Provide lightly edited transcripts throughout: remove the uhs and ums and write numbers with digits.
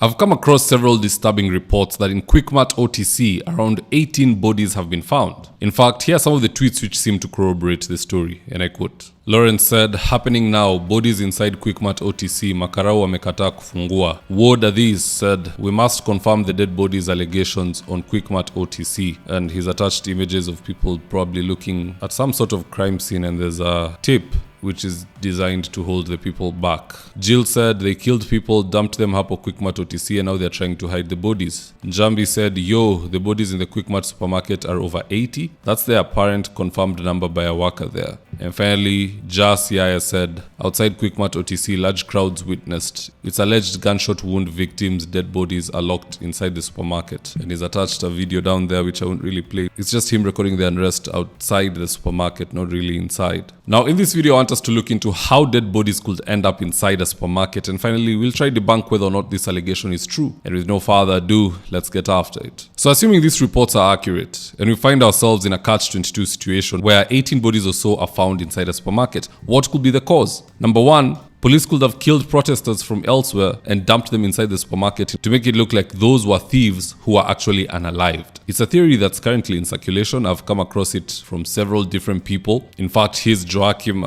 I've come across several disturbing reports that in Quickmart OTC, around 18 bodies have been found. In fact, here are some of the tweets which seem to corroborate the story, and I quote. Lawrence said, "Happening now, bodies inside Quickmart OTC, makarau wamekataa kufungua. Ward Adhiz said, we must confirm the dead bodies allegations on Quickmart OTC." And he's attached images of people probably looking at some sort of crime scene, and there's a tape which is designed to hold the people back. Jill said they killed people, dumped them hapo Quickmart OTC, and now they're trying to hide the bodies. Njambi said, "Yo, the bodies in the Quickmart supermarket are over 80. That's the apparent confirmed number by a worker there." And finally, Jas Yaya said, outside Quickmart OTC, large crowds witnessed. It's alleged gunshot wound victims' dead bodies are locked inside the supermarket. And he's attached a video down there which I won't really play. It's just him recording the unrest outside the supermarket, not really inside. Now, in this video, I want us to look into how dead bodies could end up inside a supermarket. And finally, we'll try to debunk whether or not this allegation is true. And with no further ado, let's get after it. So assuming these reports are accurate, and we find ourselves in a catch-22 situation where 18 bodies or so are found inside a supermarket, what could be the cause? Number one, police could have killed protesters from elsewhere and dumped them inside the supermarket to make it look like those were thieves who are actually unalived. It's a theory that's currently in circulation. I've come across it from several different people. In fact, here's Joachim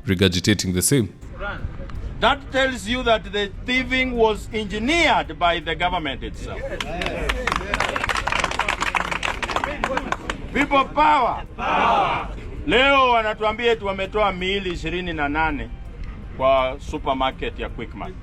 regurgitating the same. That tells you that the thieving was engineered by the government itself. People power. Leo wanatuambia eti wametoa miili 28 kwa supermarket ya Quickmart.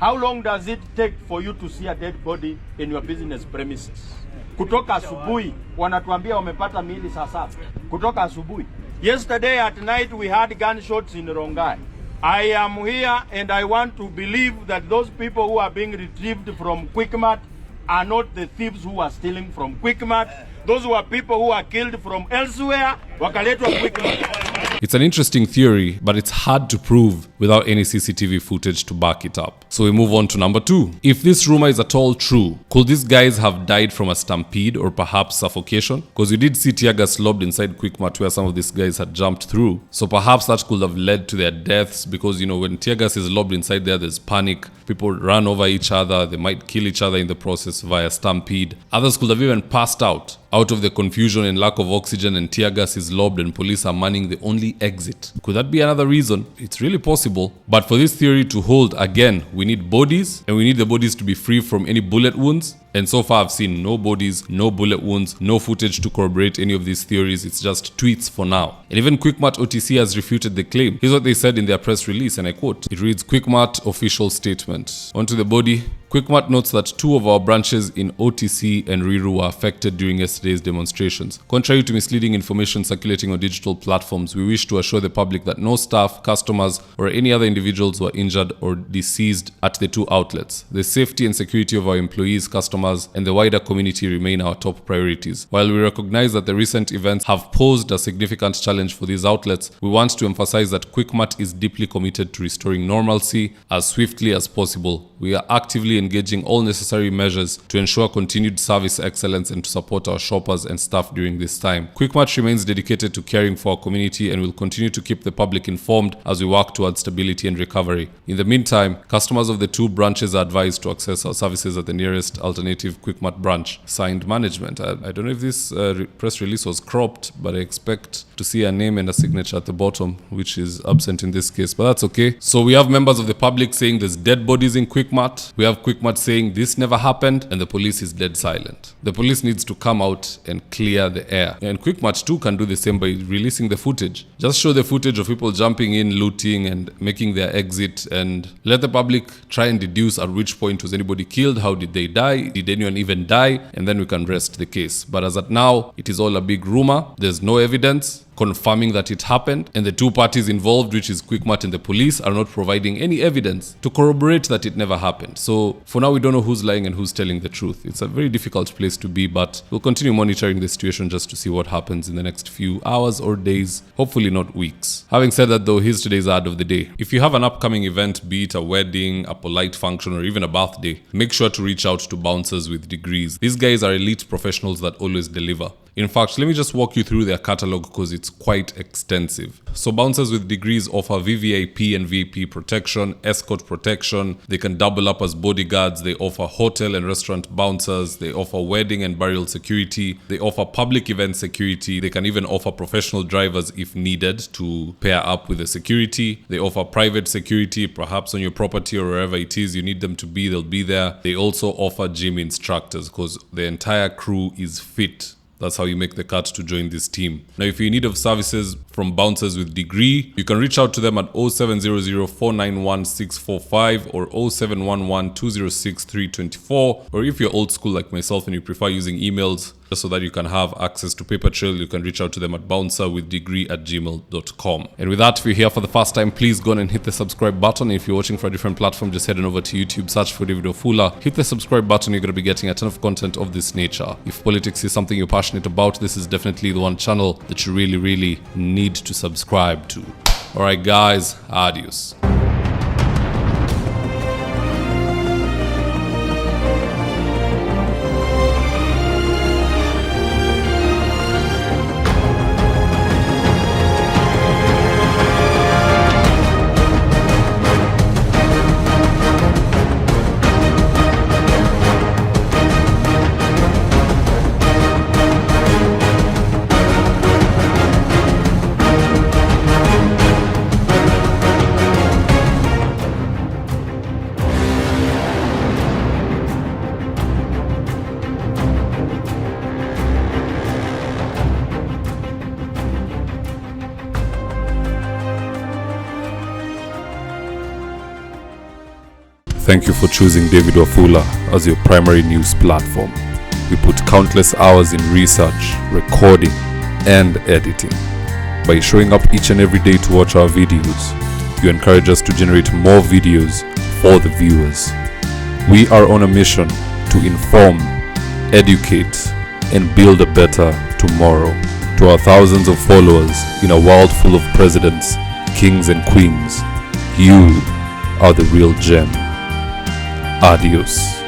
How long does it take for you to see a dead body in your business premises? Kutoka asubuhi wanatuambia wamepata miili saa 7. Kutoka asubuhi. Yesterday at night we had gunshots in Rongai. I am here and I want to believe that those people who are being retrieved from Quickmart are not the thieves who are stealing from Quickmart. Those were people who are killed from elsewhere, wakaletwa Quickmart. It's an interesting theory, but it's hard to prove without any CCTV footage to back it up. So we move on to number 2. If this rumor is at all true, could these guys have died from a stampede or perhaps suffocation? Because you did see tear gas lobbed inside Quickmart where some of these guys had jumped through. So perhaps that could have led to their deaths because, you know, when tear gas is lobbed inside there, there's panic. People run over each other. They might kill each other in the process via stampede. Others could have even passed out of the confusion and lack of oxygen, and tear gas is lobbed and police are manning the only exit. Could that be another reason? It's really possible. But for this theory to hold, again, we need bodies, and we need the bodies to be free from any bullet wounds. And so far I've seen no bodies, no bullet wounds, no footage to corroborate any of these theories. It's just tweets for now. And even Quickmart OTC has refuted the claim. Here's what they said in their press release, and I quote. It reads, Quickmart official statement. Onto the body. Quickmart notes that 2 of our branches in OTC and Riru were affected during yesterday's demonstrations. Contrary to misleading information circulating on digital platforms, we wish to assure the public that no staff, customers, or any other individuals were injured or deceased at the 2 outlets. The safety and security of our employees, customers, and the wider community remain our top priorities. While we recognize that the recent events have posed a significant challenge for these outlets, we want to emphasize that Quickmart is deeply committed to restoring normalcy as swiftly as possible. We are actively engaging all necessary measures to ensure continued service excellence and to support our shoppers and staff during this time. Quickmart remains dedicated to caring for our community and will continue to keep the public informed as we work towards stability and recovery. In the meantime, customers of the 2 branches are advised to access our services at the nearest alternative Quickmart branch. Signed management. I don't know if this press release was cropped, but I expect to see a name and a signature at the bottom, which is absent in this case, but that's okay. So we have members of the public saying there's dead bodies in Quickmart. We have Quickmart saying this never happened, and the police is dead silent. The police needs to come out and clear the air. And Quickmart too can do the same by releasing the footage. Just show the footage of people jumping in, looting, and making their exit, and let the public try and deduce at which point was anybody killed, how did they die, did anyone even die, and then we can rest the case. But as at now, it is all a big rumor. There's no evidence confirming that it happened, and the 2 parties involved, which is Quickmart and the police, are not providing any evidence to corroborate that it never happened. So for now, we don't know who's lying and who's telling the truth. It's a very difficult place to be, but we'll continue monitoring the situation just to see what happens in the next few hours or days, hopefully not weeks. Having said that though, here's today's ad of the day. If you have an upcoming event, be it a wedding, a polite function, or even a birthday, make sure to reach out to Bouncers with Degrees. These guys are elite professionals that always deliver. In fact, let me just walk you through their catalog because it's quite extensive. So bouncers with degrees offer VVIP and VIP protection, escort protection. They can double up as bodyguards. They offer hotel and restaurant bouncers. They offer wedding and burial security. They offer public event security. They can even offer professional drivers if needed to pair up with the security. They offer private security, perhaps on your property or wherever it is you need them to be, they'll be there. They also offer gym instructors because the entire crew is fit. That's how you make the cut to join this team. Now, if you're in need of services from bouncers with degree, you can reach out to them at 0700 491 645 or 0711 206 324. Or if you're old school like myself and you prefer using emails, just so that you can have access to paper trail, you can reach out to them at bouncerwithdegree@gmail.com. And with that, if you're here for the first time, please go on and hit the subscribe button. If you're watching for a different platform, just head on over to YouTube, search for David Wafula, hit the subscribe button. You're going to be getting a ton of content of this nature. If politics is something you're passionate about, this is definitely the one channel that you really need to subscribe to. Alright guys, adios. Thank you for choosing David Wafula as your primary news platform. We put countless hours in research, recording, and editing. By showing up each and every day to watch our videos, you encourage us to generate more videos for the viewers. We are on a mission to inform, educate, and build a better tomorrow. To our thousands of followers in a world full of presidents, kings, and queens, you are the real gem. Adios.